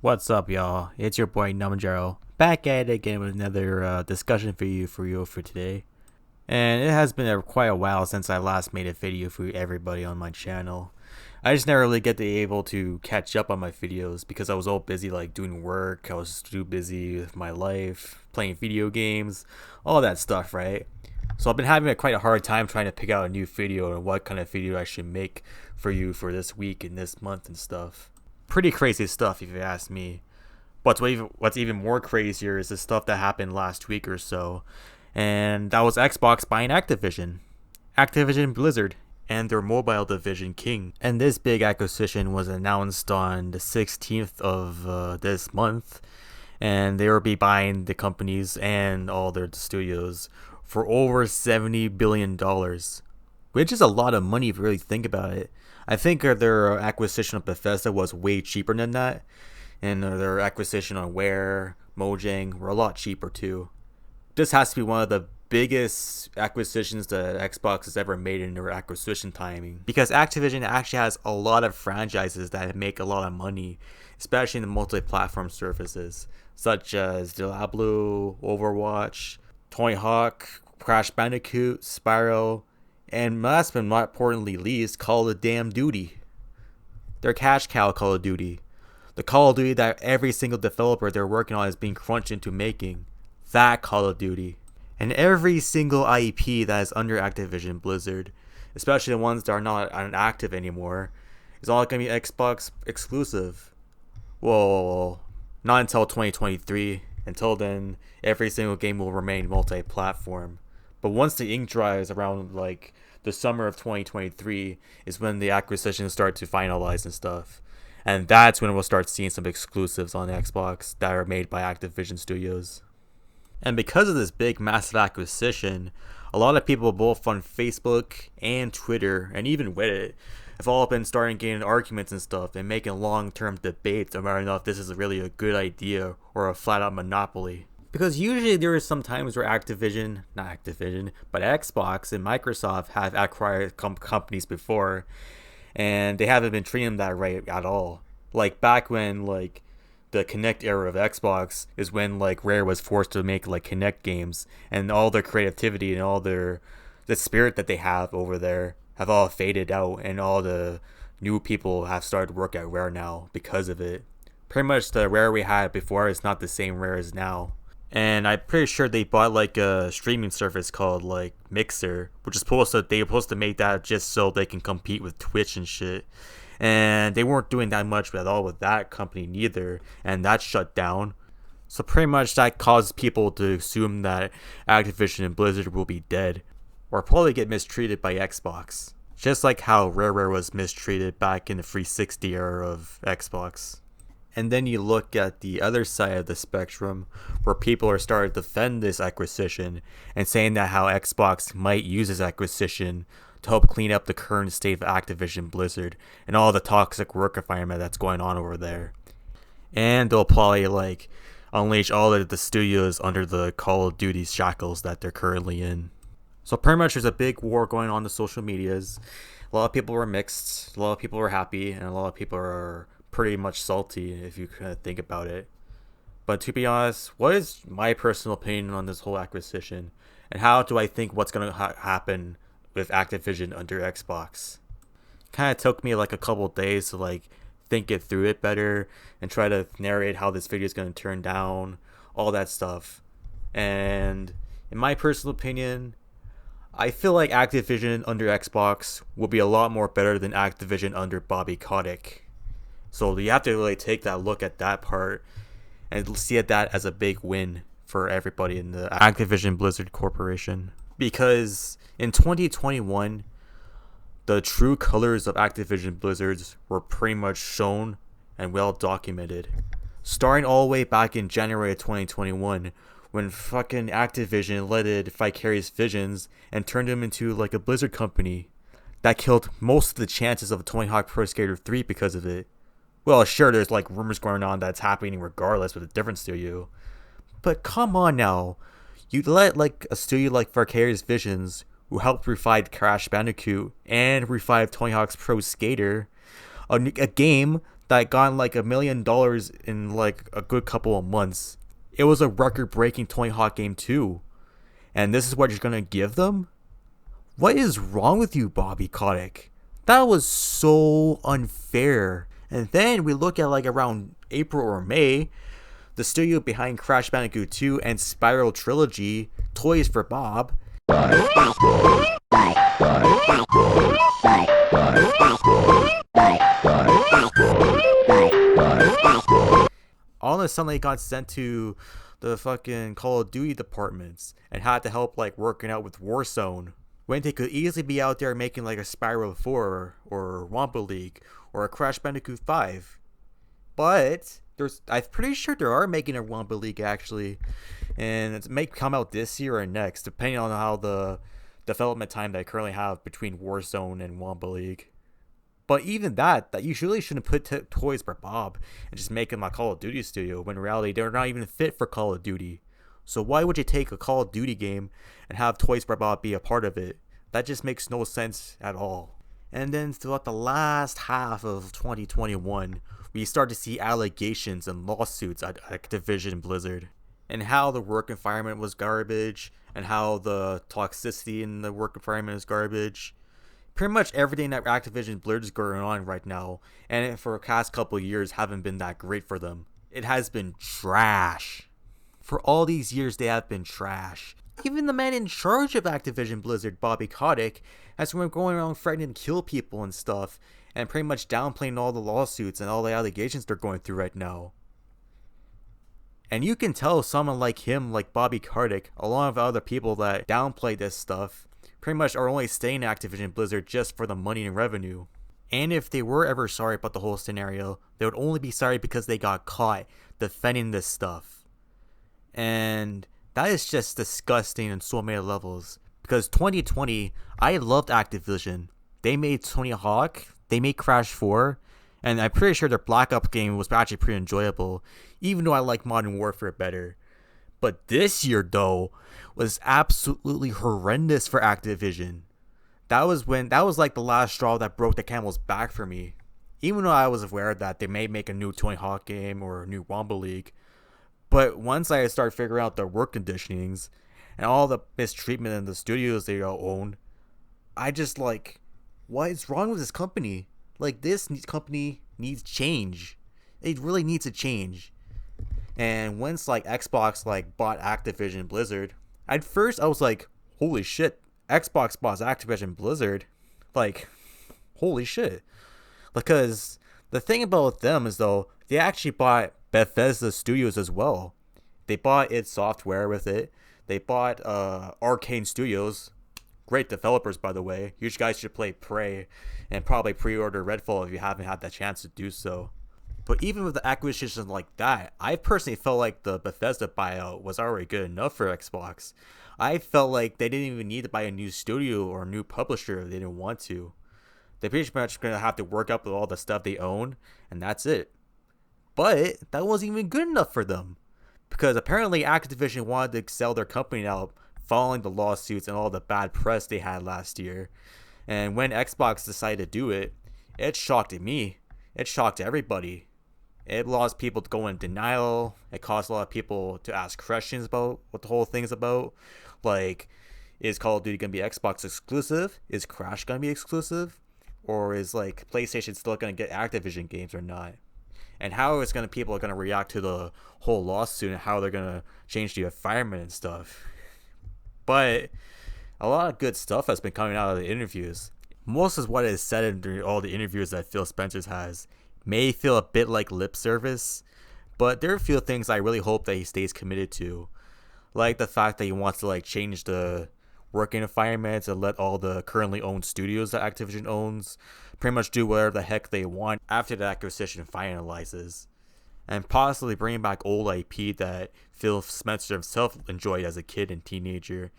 What's up, y'all? It's your boy Namjaro, back at it again with another discussion for today. And it has been quite a while since I last made a video for everybody on my channel. I just never really get to able to catch up on my videos because I was all busy like doing work. I was too busy with my life, playing video games, all that stuff, right? So I've been having quite a hard time trying to pick out a new video and what kind of video I should make for you for this week and this month and stuff. Pretty crazy stuff if you ask me. But what's even more crazier is the stuff that happened last week or so. And that was Xbox buying Activision Blizzard, and their mobile division King. And this big acquisition was announced on the 16th of this month. And they will be buying the companies and all their studios for over $70 billion, which is a lot of money if you really think about it. I think their acquisition of Bethesda was way cheaper than that, and their acquisition on Mojang were a lot cheaper too. This has to be one of the biggest acquisitions that Xbox has ever made in their acquisition timing, because Activision actually has a lot of franchises that make a lot of money, especially in the multi-platform services, such as Diablo, Overwatch, Tony Hawk, Crash Bandicoot, Spyro, and last but not importantly least, Call of Duty. Their cash cow Call of Duty. The Call of Duty that every single developer they're working on is being crunched into making. That Call of Duty. And every single IP that is under Activision Blizzard, especially the ones that are not active anymore, is all going to be Xbox exclusive. Well, not until 2023. Until then, every single game will remain multi-platform. But once the ink dries around like the summer of 2023 is when the acquisitions start to finalize and stuff. And that's when we'll start seeing some exclusives on Xbox that are made by Activision Studios. And because of this big massive acquisition, a lot of people both on Facebook and Twitter and even Reddit have all been starting getting arguments and stuff and making long-term debates about if this is really a good idea or a flat-out monopoly. Because usually there are some times where not Activision, but Xbox and Microsoft have acquired companies before, and they haven't been treating them that right at all. Like back when like the Kinect era of Xbox is when like Rare was forced to make like Kinect games, and all their creativity and all the spirit that they have over there have all faded out, and all the new people have started work at Rare now because of it. Pretty much the Rare we had before is not the same Rare as now. And I'm pretty sure they bought like a streaming service called like Mixer, which is they were supposed to make that just so they can compete with Twitch and shit. And they weren't doing that much at all with that company neither, and that shut down. So pretty much that caused people to assume that Activision and Blizzard will be dead, or probably get mistreated by Xbox, just like how Rare was mistreated back in the 360 era of Xbox. And then you look at the other side of the spectrum, where people are starting to defend this acquisition and saying that how Xbox might use this acquisition to help clean up the current state of Activision Blizzard and all the toxic work environment that's going on over there. And they'll probably like unleash all of the studios under the Call of Duty shackles that they're currently in. So pretty much there's a big war going on the social medias. A lot of people were mixed, a lot of people were happy, and a lot of people are pretty much salty if you kind of think about it. But to be honest, what is my personal opinion on this whole acquisition, and how do I think what's going to happen with Activision under Xbox? Kind of took me like a couple days to like think it through it better and try to narrate how this video is going to turn down, all that stuff. And in my personal opinion, I feel like Activision under Xbox will be a lot more better than Activision under Bobby Kotick. So you have to really take that look at that part and see that as a big win for everybody in the Activision Blizzard Corporation. Because in 2021, the true colors of Activision Blizzards were pretty much shown and well documented. Starting all the way back in January of 2021, when fucking Activision letted Vicarious Visions and turned them into like a Blizzard company that killed most of the chances of Tony Hawk Pro Skater 3 because of it. Well, sure, there's like rumors going on that's happening regardless with a different studio. But come on now. You let like a studio like Vicarious Visions, who helped revive Crash Bandicoot and revive Tony Hawk's Pro Skater, a game that got like $1 million in like a good couple of months. It was a record-breaking Tony Hawk game too. And this is what you're gonna give them? What is wrong with you, Bobby Kotick? That was so unfair. And then we look at like around April or May, the studio behind Crash Bandicoot 2 and Spiral Trilogy, Toys for Bob, all of a sudden they got sent to the fucking Call of Duty departments and had to help like working out with Warzone, when they could easily be out there making like a Spiral 4 or Wampa League or a Crash Bandicoot 5. But I'm pretty sure they are making a Wampa League actually, and it may come out this year or next, depending on how the development time that I currently have between Warzone and Wampa League. But even that you really shouldn't put Toys for Bob and just make them a Call of Duty studio, when in reality they're not even fit for Call of Duty. So why would you take a Call of Duty game and have Toys for Bob be a part of it? That just makes no sense at all. And then throughout the last half of 2021, we start to see allegations and lawsuits at Activision Blizzard, and how the work environment was garbage, and how the toxicity in the work environment is garbage. Pretty much everything that Activision Blizzard is going on right now, and for the past couple of years haven't been that great for them. It has been trash. For all these years they have been trash. Even the man in charge of Activision Blizzard, Bobby Kotick, has been going around threatening to kill people and stuff, and pretty much downplaying all the lawsuits and all the allegations they're going through right now. And you can tell someone like him, like Bobby Kotick, along with other people that downplay this stuff, pretty much are only staying in Activision Blizzard just for the money and revenue. And if they were ever sorry about the whole scenario, they would only be sorry because they got caught defending this stuff. And that is just disgusting on so many levels. Because 2020, I loved Activision. They made Tony Hawk, they made Crash 4, and I'm pretty sure their Black Ops game was actually pretty enjoyable, even though I like Modern Warfare better. But this year, though, was absolutely horrendous for Activision. That was like the last straw that broke the camel's back for me. Even though I was aware that they may make a new Tony Hawk game or a new Wampa League. But once I started figuring out their work conditionings and all the mistreatment in the studios they all own, I just like, what is wrong with this company? Like, this company needs change. It really needs to change. And once like Xbox like bought Activision Blizzard, at first I was like, holy shit, Xbox bought Activision Blizzard. Like, holy shit. Because the thing about them is, though, they actually bought Bethesda Studios as well. They bought id Software with it. They bought Arcane Studios. Great developers, by the way. You guys should play Prey and probably pre-order Redfall if you haven't had the chance to do so. But even with the acquisitions like that, I personally felt like the Bethesda buyout was already good enough for Xbox. I felt like they didn't even need to buy a new studio or a new publisher if they didn't want to. They're pretty much going to have to work up with all the stuff they own, and that's it. But that wasn't even good enough for them, because apparently Activision wanted to sell their company out following the lawsuits and all the bad press they had last year. And when Xbox decided to do it, it shocked me. It shocked everybody. It lost people to go in denial. It caused a lot of people to ask questions about what the whole thing's about. Like, is Call of Duty going to be Xbox exclusive? Is Crash going to be exclusive? Or is like PlayStation still going to get Activision games or not? And how is people are going to react to the whole lawsuit and how they're going to change the environment and stuff. But a lot of good stuff has been coming out of the interviews. Most of what is said in all the interviews that Phil Spencer has may feel a bit like lip service, but there are a few things I really hope that he stays committed to. Like the fact that he wants to like change the working environment and let all the currently owned studios that Activision owns pretty much do whatever the heck they want after the acquisition finalizes. And possibly bringing back old IP that Phil Spencer himself enjoyed as a kid and teenager.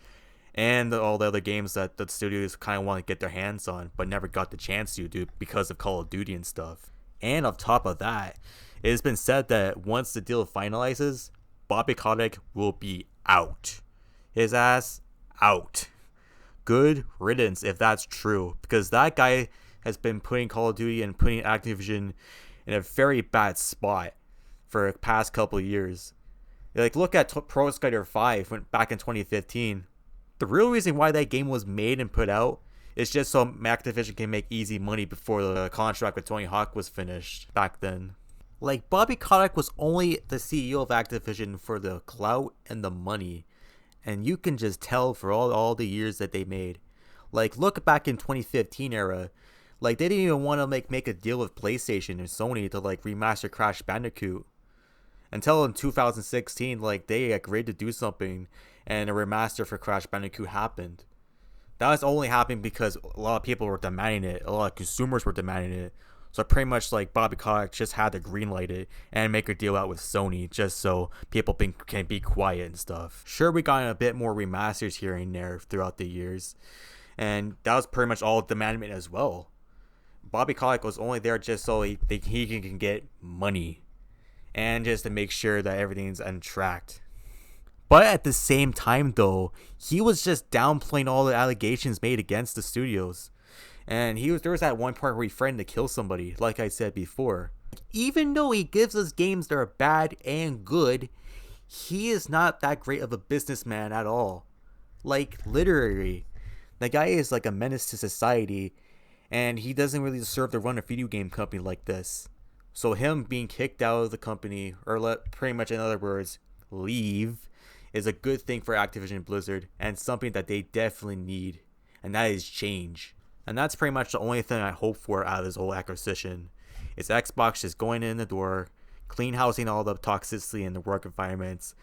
And all the other games that the studios kind of want to get their hands on but never got the chance to do because of Call of Duty and stuff. And on top of that, it has been said that once the deal finalizes, Bobby Kotick will be out. His ass out. Good riddance if that's true, because that guy has been putting Call of Duty and putting Activision in a very bad spot for the past couple of years. Like, look at Pro Skater 5 went back in 2015. The real reason why that game was made and put out is just so Activision can make easy money before the contract with Tony Hawk was finished back then. Like, Bobby Kotick was only the CEO of Activision for the clout and the money. And you can just tell for all the years that they made. Like, look back in 2015 era. Like, they didn't even want to make a deal with PlayStation and Sony to like remaster Crash Bandicoot. Until in 2016, like, they agreed to do something and a remaster for Crash Bandicoot happened. That was only happening because a lot of people were demanding it. A lot of consumers were demanding it. So pretty much like Bobby Kotick just had to greenlight it and make a deal out with Sony just so people can be quiet and stuff. Sure, we got a bit more remasters here and there throughout the years. And that was pretty much all demandment as well. Bobby Kotick was only there just so he can get money. And just to make sure that everything's untracked. But at the same time though, he was just downplaying all the allegations made against the studios. And there was that one part where he threatened to kill somebody, like I said before. Even though he gives us games that are bad and good, he is not that great of a businessman at all. Like, literally. The guy is like a menace to society, and he doesn't really deserve to run a video game company like this. So him being kicked out of the company, or pretty much in other words, leave, is a good thing for Activision Blizzard, and something that they definitely need, and that is change. And that's pretty much the only thing I hope for out of this whole acquisition. Is Xbox just going in the door, clean housing all the toxicity in the work environments,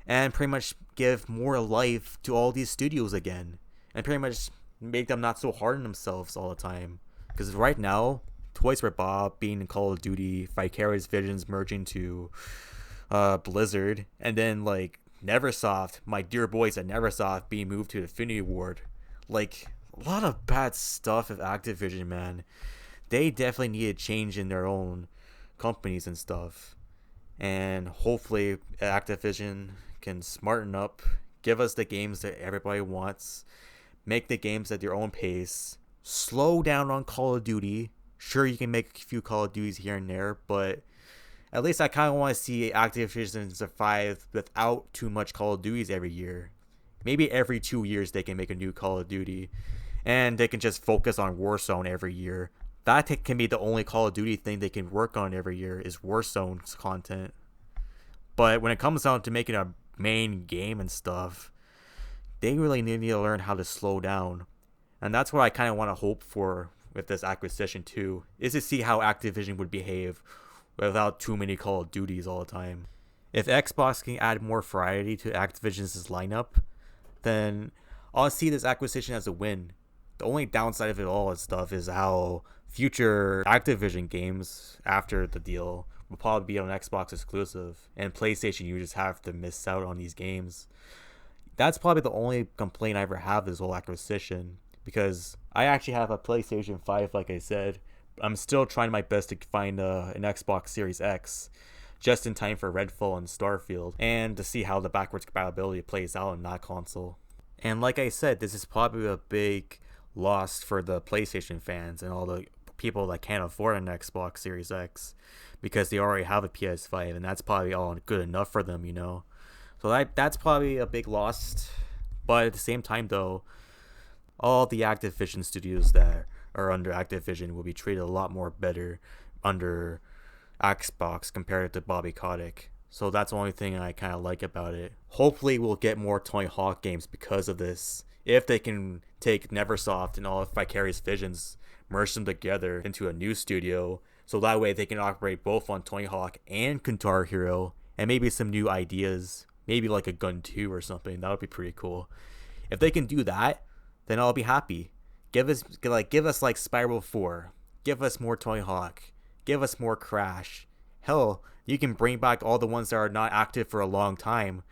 and pretty much give more life to all these studios again, and pretty much make them not so hard on themselves all the time. Because right now, Toys for Bob being in Call of Duty, Vicarious Visions merging to Blizzard, and then like Neversoft, my dear boys at Neversoft being moved to Infinity Ward. Like, a lot of bad stuff at Activision, man. They definitely need a change in their own companies and stuff. And hopefully Activision can smarten up, give us the games that everybody wants, make the games at their own pace, slow down on Call of Duty. Sure, you can make a few Call of Duties here and there, but at least I kind of want to see Activision survive without too much Call of Duties every year. Maybe every 2 years they can make a new Call of Duty, and they can just focus on Warzone every year. That can be the only Call of Duty thing they can work on every year is Warzone's content. But when it comes down to making a main game and stuff, they really need to learn how to slow down. And that's what I kind of want to hope for with this acquisition too, is to see how Activision would behave without too many Call of Duties all the time. If Xbox can add more variety to Activision's lineup, then I'll see this acquisition as a win. The only downside of it all and stuff is how future Activision games after the deal will probably be on Xbox exclusive, and PlayStation, you just have to miss out on these games. That's probably the only complaint I ever have with this whole acquisition, because I actually have a PlayStation 5, like I said. I'm still trying my best to find an Xbox Series X just in time for Redfall and Starfield, and to see how the backwards compatibility plays out in that console. And like I said, this is probably a big loss for the PlayStation fans and all the people that can't afford an Xbox Series X, because they already have a PS5, and that's probably all good enough for them, you know. So that's probably a big loss. But at the same time though, all the Activision studios that are under Activision will be treated a lot more better under Xbox compared to Bobby Kotick. So that's the only thing I kind of like about it. Hopefully we'll get more Tony Hawk games because of this. If they can take Neversoft and all of Vicarious Visions, merge them together into a new studio, so that way they can operate both on Tony Hawk and Guitar Hero, and maybe some new ideas, maybe like a Gun 2 or something. That would be pretty cool. If they can do that, then I'll be happy. Give us like Spiral 4. Give us more Tony Hawk. Give us more Crash. Hell, you can bring back all the ones that are not active for a long time,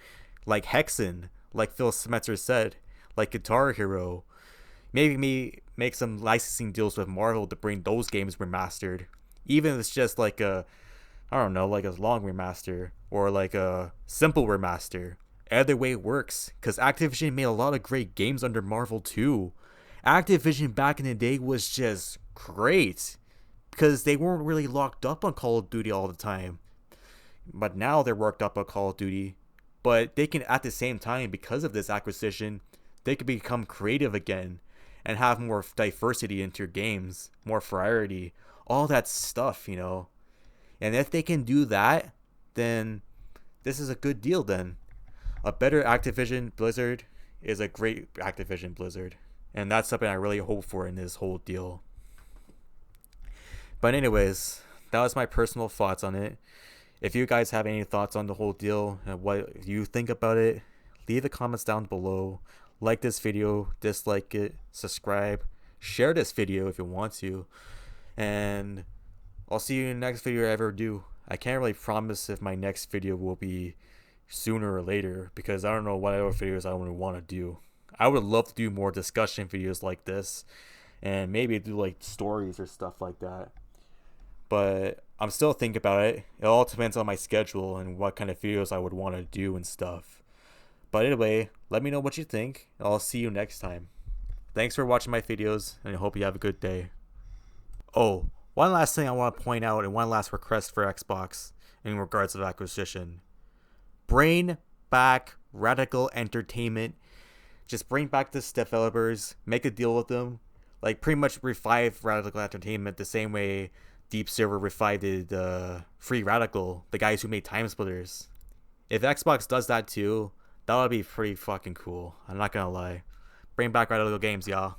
like Hexen, like Phil Spencer said, like Guitar Hero. Maybe make some licensing deals with Marvel to bring those games remastered. Even if it's just like a like a long remaster or like a simple remaster. Either way works, because Activision made a lot of great games under Marvel too. Activision back in the day was just great. because they weren't really locked up on Call of Duty all the time. But now they're worked up on Call of Duty. But they can, at the same time, because of this acquisition, they could become creative again and have more diversity into your games, more variety, all that stuff, you know. And if they can do that, then this is a good deal then. A better Activision Blizzard is a great Activision Blizzard. And that's something I really hope for in this whole deal. But anyways, that was my personal thoughts on it. If you guys have any thoughts on the whole deal and what you think about it, leave the comments down below. Like this video, dislike it, subscribe, share this video if you want to. And I'll see you in the next video I ever do. I can't really promise if my next video will be sooner or later because I don't know what other videos I would want to do. I would love to do more discussion videos like this and maybe do like stories or stuff like that. But I'm still thinking about it. It all depends on my schedule and what kind of videos I would want to do and stuff. But anyway, let me know what you think. I'll see you next time. Thanks for watching my videos and I hope you have a good day. Oh, one last thing I want to point out and one last request for Xbox in regards to acquisition. Bring back Radical Entertainment. Just bring back the developers, make a deal with them. Like pretty much revive Radical Entertainment the same way Deep Silver revived Free Radical, the guys who made Time Splitters. If Xbox does that too, that would be pretty fucking cool. I'm not gonna lie. Bring back Radical games, y'all.